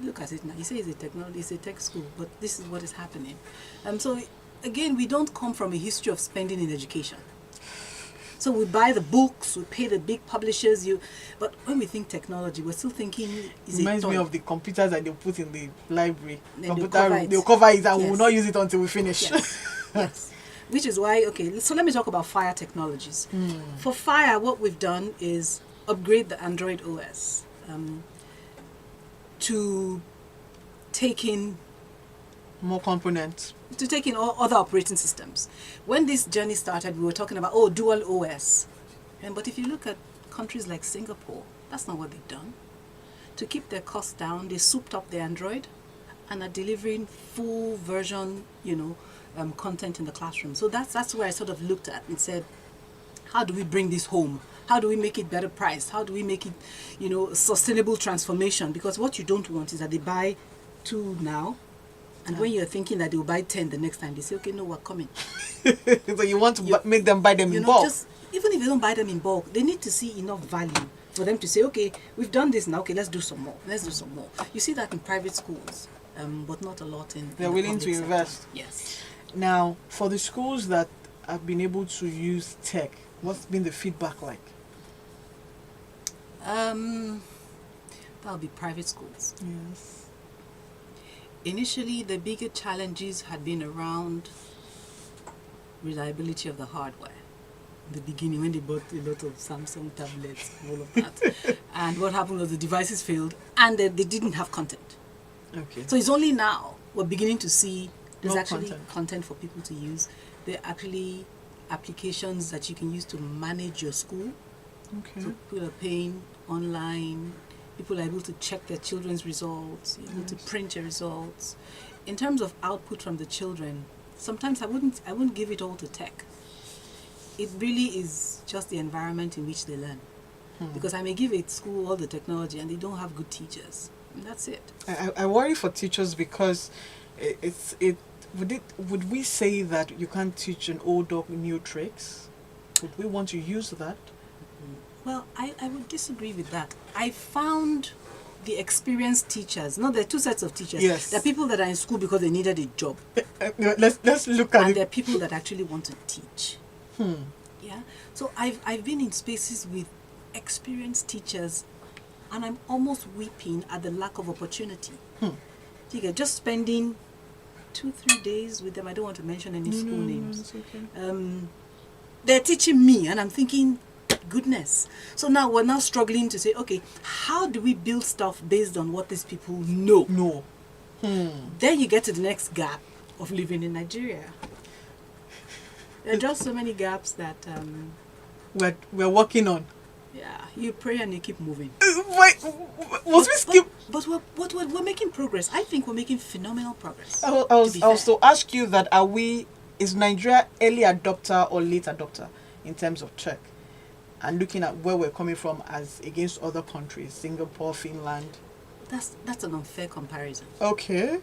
Look at it now. You say it's a tech school, but this is what is happening. So again, we don't come from a history of spending in education. So we buy the books, we pay the big publishers. But when we think technology, we're still thinking. Reminds me of the computers that they put in the library. They'll cover it, and we will not use it until we finish. Yes. Yes. Which is why, so let me talk about fire technologies. For fire, what we've done is upgrade the Android OS to take in more components, to take in all other operating systems. When this journey started, we were talking about dual OS, but if you look at countries like Singapore, that's not what they've done. To keep their costs down, they souped up their Android and are delivering full version, content in the classroom. So that's where I sort of looked at and said, how do we bring this home? How do we make it better priced? How do we make it, sustainable transformation? Because what you don't want is that they buy 2 now, and when you're thinking that they'll buy 10 the next time, they say, okay, no, we're coming. So you want to make them buy them in bulk? Even if they don't buy them in bulk, they need to see enough value for them to say, okay, we've done this now, okay, let's do some more. You see that in private schools, but not a lot in They're willing to invest. Sector. Yes. Now, for the schools that have been able to use tech, what's been the feedback like? That'll be private schools. Yes. Initially, the bigger challenges had been around reliability of the hardware. In the beginning, when they bought a lot of Samsung tablets, all of that. And what happened was the devices failed and they didn't have content. Okay. So it's only now we're beginning to see there's More actually content. content for people to use. There are actually applications that you can use to manage your school. Okay. So people are paying online. People are able to check their children's results, able to print your results. In terms of output from the children, sometimes I wouldn't give it all to tech. It really is just the environment in which they learn. Because I may give a school all the technology and they don't have good teachers. And that's it. I worry for teachers because would we say that you can't teach an old dog new tricks? Would we want to use that? Well, I would disagree with that. I found the experienced teachers. No, there are two sets of teachers. Yes. There are people that are in school because they needed a job. Let's look at and it. there are people that actually want to teach. Yeah. So I've been in spaces with experienced teachers, and I'm almost weeping at the lack of opportunity. You get just spending 2-3 days with them. I don't want to mention any school names. It's okay. They're teaching me, and I'm thinking, goodness. So now we're now struggling to say, okay, how do we build stuff based on what these people know? No. Then you get to the next gap of living in Nigeria. There are just so many gaps that we're working on. yeah, you pray and you keep moving. Wait, was we skip? But we're making progress. I think we're making phenomenal progress. I was to ask you that is Nigeria early adopter or late adopter in terms of tech? And looking at where we're coming from as against other countries, Singapore, Finland. That's an unfair comparison. Okay.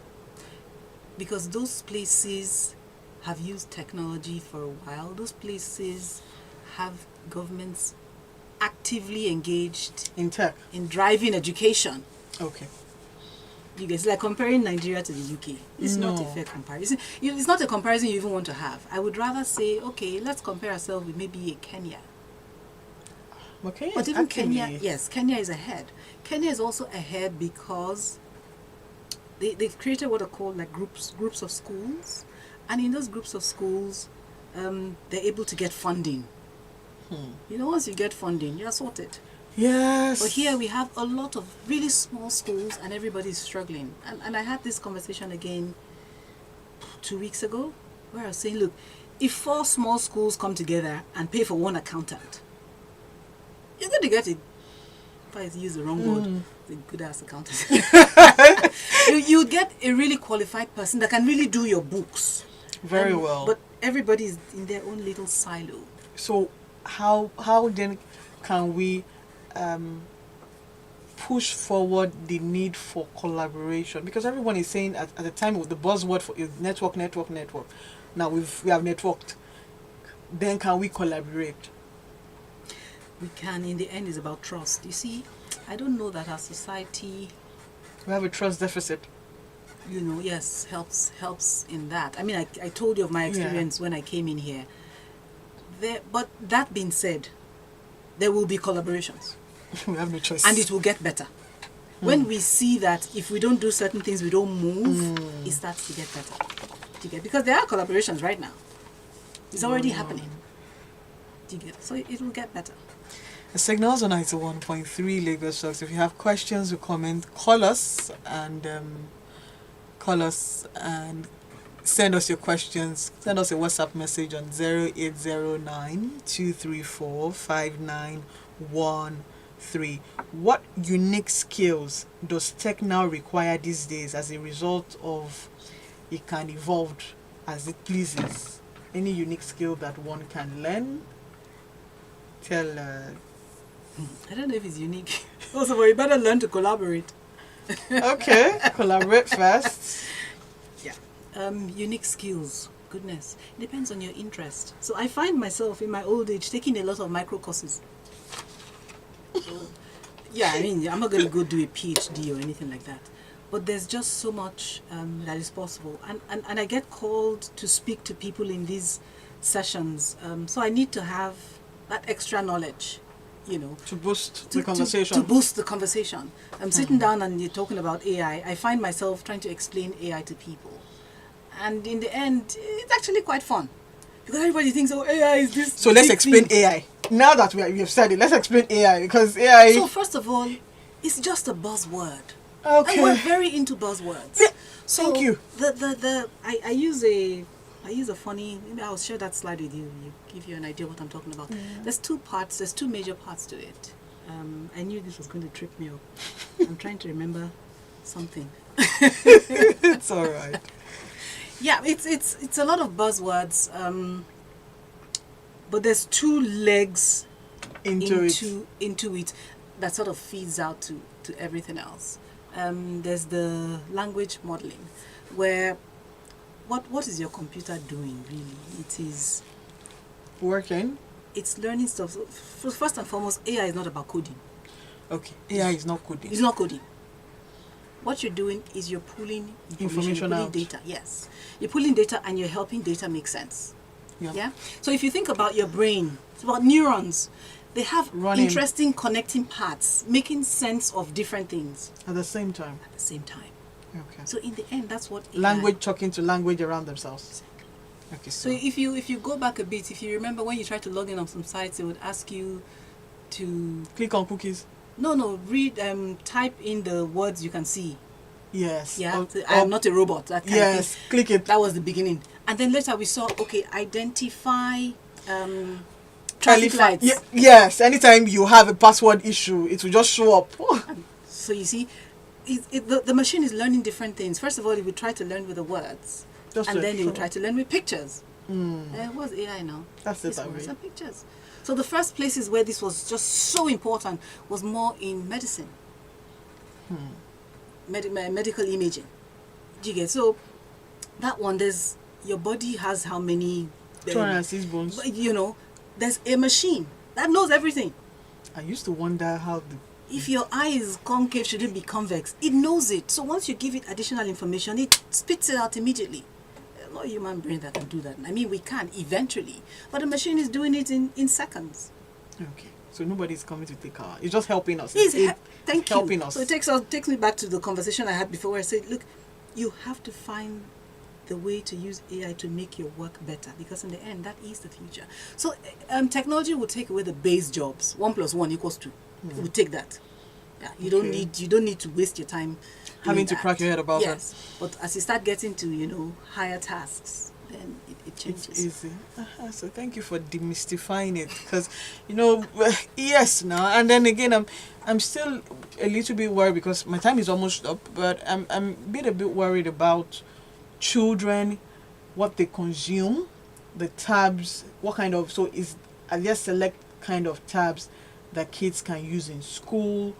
Because those places have used technology for a while. Those places have governments actively engaged in tech, in driving education. Okay. You guys, like comparing Nigeria to the UK. It's not a fair comparison. It's not a comparison you even want to have. I would rather say, okay, let's compare ourselves with maybe a Kenya. Okay. But even Kenya, yes, Kenya is ahead. Kenya is also ahead because they've created what are called like groups of schools, and in those groups of schools, they're able to get funding. You know, once you get funding, you're sorted. Yes. But here we have a lot of really small schools, and everybody's struggling. And I had this conversation again 2 weeks ago, where I was saying, look, if 4 small schools come together and pay for 1 accountant, you're going to get it. If I use the wrong word, the good ass accountant. you get a really qualified person that can really do your books. Very well. But everybody's in their own little silo. So how then can we push forward the need for collaboration? Because everyone is saying at the time the buzzword for is network. Now we have networked. Then can we collaborate? We can. In the end, it's about trust. You see, I don't know that our society, we have a trust deficit. You know, yes, helps in that. I mean, I told you of my experience when I came in here. But that being said, there will be collaborations. We have no choice. And it will get better. When we see that if we don't do certain things, we don't move, it starts to get better. Because there are collaborations right now. It's already happening. So it will get better. The signals on 91.3 Lagos Talks. If you have questions or comments, call us and send us your questions. Send us a WhatsApp message on 0809 234 5913. What unique skills does tech now require these days as a result of it can evolve as it pleases? Any unique skill that one can learn? Tell. I don't know if it's unique. Also, but you better learn to collaborate. Okay, collaborate first. Yeah. Unique skills. Goodness. It depends on your interest. So I find myself in my old age taking a lot of micro courses. Yeah, I mean, I'm not going to go do a PhD or anything like that. But there's just so much that is possible. And I get called to speak to people in these sessions. So I need to have that extra knowledge to boost the conversation. To boost the conversation. I'm sitting down and you're talking about AI. I find myself trying to explain AI to people. And in the end, it's actually quite fun. Because everybody thinks, oh, AI is this. So let's explain AI. Now that we have said it, let's explain AI, because AI... So first of all, it's just a buzzword. Okay. And we're very into buzzwords. Yeah. So Thank you. I use a funny, maybe I'll share that slide with you, give you an idea what I'm talking about. There's two major parts to it. I knew this was going to trip me up. I'm trying to remember something. It's all right. Yeah, it's a lot of buzzwords, but there's two legs into it that sort of feeds out to everything else. There's the language modeling, where what is your computer doing really? It is working. It's learning stuff. So first and foremost, AI is not about coding. Okay, AI is not coding. It's not coding. What you're doing is you're pulling information out. Data. Yes, you're pulling data and you're helping data make sense. Yeah. So if you think about your brain, it's about neurons. They have interesting connecting parts, making sense of different things at the same time. At the same time. Okay. So in the end, that's what language talking to language around themselves. Okay. So if you go back a bit, if you remember when you tried to log in on some sites, it would ask you to click on cookies. No, read, type in the words you can see. Yes. Yeah, I'm not a robot. That kind of thing. Click it. That was the beginning. And then later we saw, okay, identify traffic lights. Yes, anytime you have a password issue, it will just show up. So you see, the machine is learning different things. First of all, it will try to learn with the words. And then it will try to learn with pictures. What's AI now? That's it. Words and pictures. So the first places where this was just so important was more in medicine. Medical imaging. Do you get? So that one, your body has how many 206 bones. There's a machine that knows everything. I used to wonder how if your eye is concave, should it be convex? It knows it. So once you give it additional information, it spits it out immediately. No human brain that can do that. I mean, we can eventually, but the machine is doing it in seconds. Okay, so nobody's coming to take our. It's just helping us. Thank you. Helping us. So it takes me back to the conversation I had before, where I said, look, you have to find the way to use AI to make your work better, because in the end, that is the future. So technology will take away the base jobs. 1 + 1 = 2. It will take that. Yeah, you don't need to waste your time having to crack your head about that. Yes, but as you start getting to higher tasks, then it changes. It's easy. So thank you for demystifying it, because yes now and then again I'm still a little bit worried because my time is almost up, but I'm a bit worried about children, what they consume, the tabs, what kind of are there select kind of tabs that kids can use in school,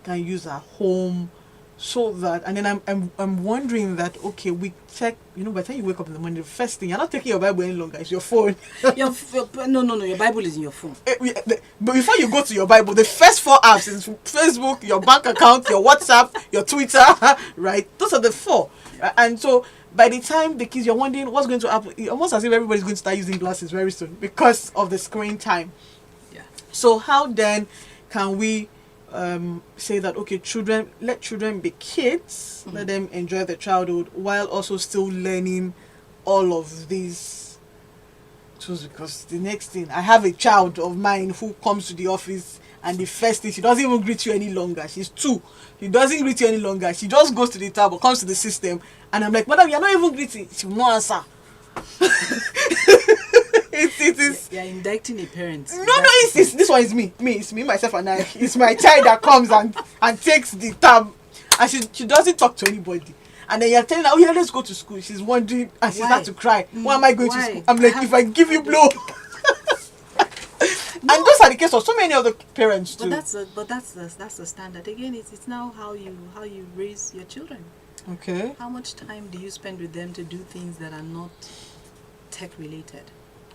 can use at home. So that, and then I'm wondering that, okay, we check, by the time you wake up in the morning, the first thing, you're not taking your Bible any longer, it's your phone. No, your Bible is in your phone. But before you go to your Bible, the first 4 apps is Facebook, your bank account, your WhatsApp, your Twitter, right? Those are the 4. And so by the time the kids, you're wondering what's going to happen. It's almost as if everybody's going to start using glasses very soon because of the screen time. Yeah. So how then can we say that, okay, let children be kids, let them enjoy their childhood while also still learning all of these tools? Because the next thing, I have a child of mine who comes to the office and the first thing, she doesn't even greet you any longer. She's 2. She doesn't greet you any longer. She just goes to the tab or comes to the system, and I'm like, madam, you're not even greeting. She will not answer. It is. You're indicting a parent. No, this one is me. It's me, myself, and I. It's my child that comes and takes the tab, and she doesn't talk to anybody. And then you're telling her, oh yeah, let's go to school. She's wondering, and she starts to cry. Why am I going to school? I'm like, if I give you blow. No. And those are the case of so many other parents too. But that's the standard. Again, it's now how you raise your children. Okay. How much time do you spend with them to do things that are not tech related?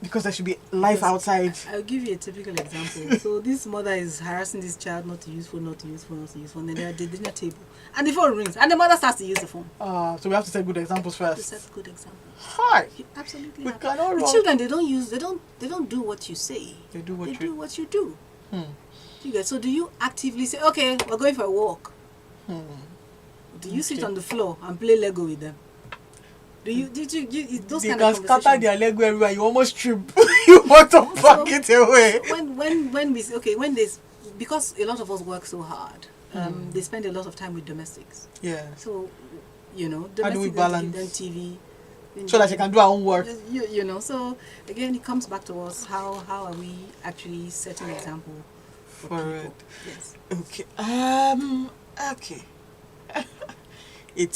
Because there should be life outside. I'll give you a typical example. So this mother is harassing this child not to use phone. And then they're at the dinner table. And the phone rings. And the mother starts to use the phone. So we have to set good examples first. To set good examples. Hi. You absolutely we have. cannot The children, they don't do what you say. They do what you do. So do you actively say, okay, we're going for a walk? Do you sit on the floor and play Lego with them? Those they kind can of scatter their Lego everywhere. You almost trip. You want to pack it away. Because a lot of us work so hard, they spend a lot of time with domestics. Yeah. So, how do we balance? Then TV. So that they can do our own work. So again, it comes back to us. How are we actually setting an example for people? it? Yes. Okay. Okay. It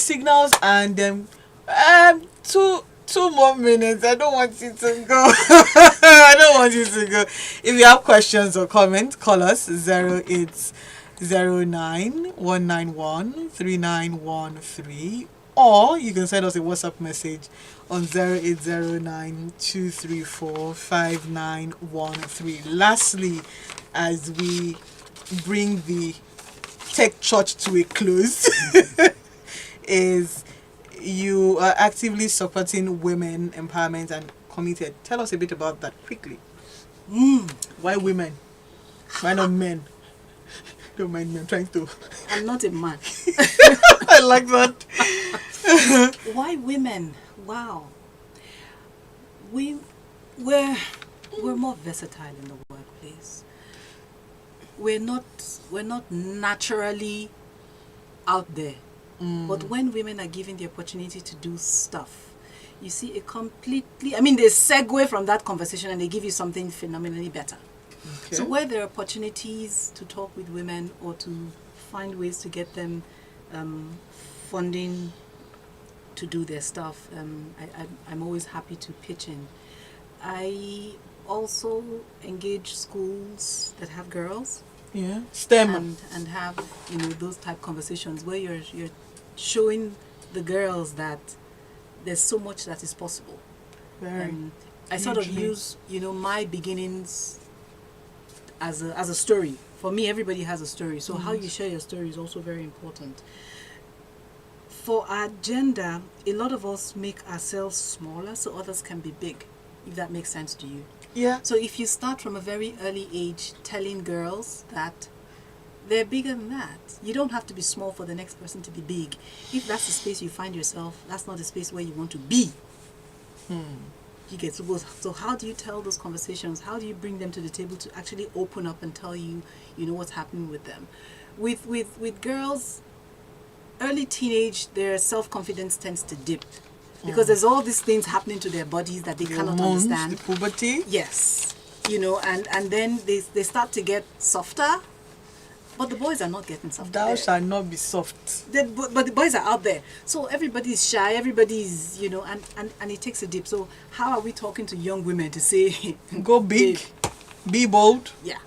signals and two more minutes. I don't want you to go. I don't want you to go. If you have questions or comments, call us 0809-191-3913, or you can send us a WhatsApp message on 0809-234-5913. Lastly, as we bring the tech church to a close, is you are actively supporting women empowerment and committed. Tell us a bit about that quickly. Why women? Why not men? Don't mind me, I'm trying to. I'm not a man. I like that. Why women? Wow. We're more versatile in the workplace. We're not naturally out there. But when women are given the opportunity to do stuff, you see they segue from that conversation and they give you something phenomenally better. Okay. So where there are opportunities to talk with women or to find ways to get them funding to do their stuff, I'm always happy to pitch in. I also engage schools that have girls. Yeah, STEM. And have those type conversations where you're showing the girls that there's so much that is possible. I sort of use my beginnings as a story. For me, everybody has a story, so how you share your story is also very important. For our gender, a lot of us make ourselves smaller so others can be big, if that makes sense to you. Yeah. So if you start from a very early age telling girls that they're bigger than that, you don't have to be small for the next person to be big. If that's the space you find yourself, that's not the space where you want to be. You get so how do you tell those conversations? How do you bring them to the table to actually open up and tell you, what's happening with them? With girls, early teenage, their self-confidence tends to dip. Because there's all these things happening to their bodies that they cannot understand. The puberty. Yes. And then they start to get softer. But the boys are not getting softer. Thou shalt not be soft. But the boys are out there. So everybody's shy, everybody's, and it takes a dip. So how are we talking to young women to say... Go big, be bold. Yeah.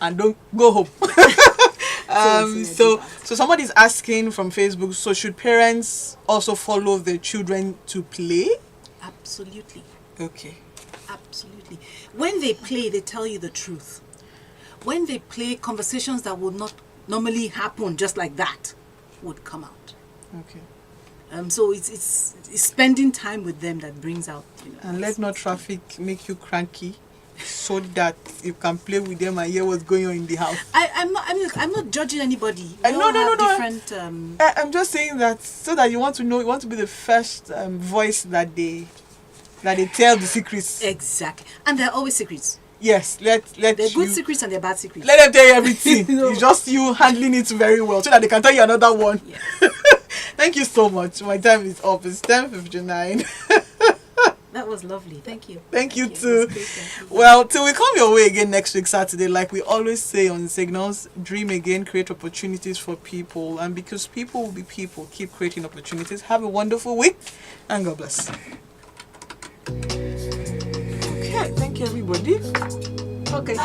And don't go home. So somebody's asking from Facebook, so should parents also follow their children to play? Absolutely. Okay. Absolutely. When they play, they tell you the truth. When they play, conversations that would not normally happen just like that would come out. Okay. So it's spending time with them that brings out. And let not traffic make you cranky, so that you can play with them and hear what's going on in the house. I'm not judging anybody. No. Different. I'm just saying that so that you want to be the first voice that they tell the secrets. Exactly, and they're always secrets. Yes, they're good secrets and they're bad secrets. Let them tell you everything. It's just you handling it very well so that they can tell you another one. Yeah. Thank you so much. My time is up. It's 10:59. That was lovely. Thank you. Thank you too. Well, till we come your way again next week Saturday, like we always say on Signals, dream again, create opportunities for people, and because people will be people, keep creating opportunities. Have a wonderful week and God bless. Okay, thank you everybody. Okay.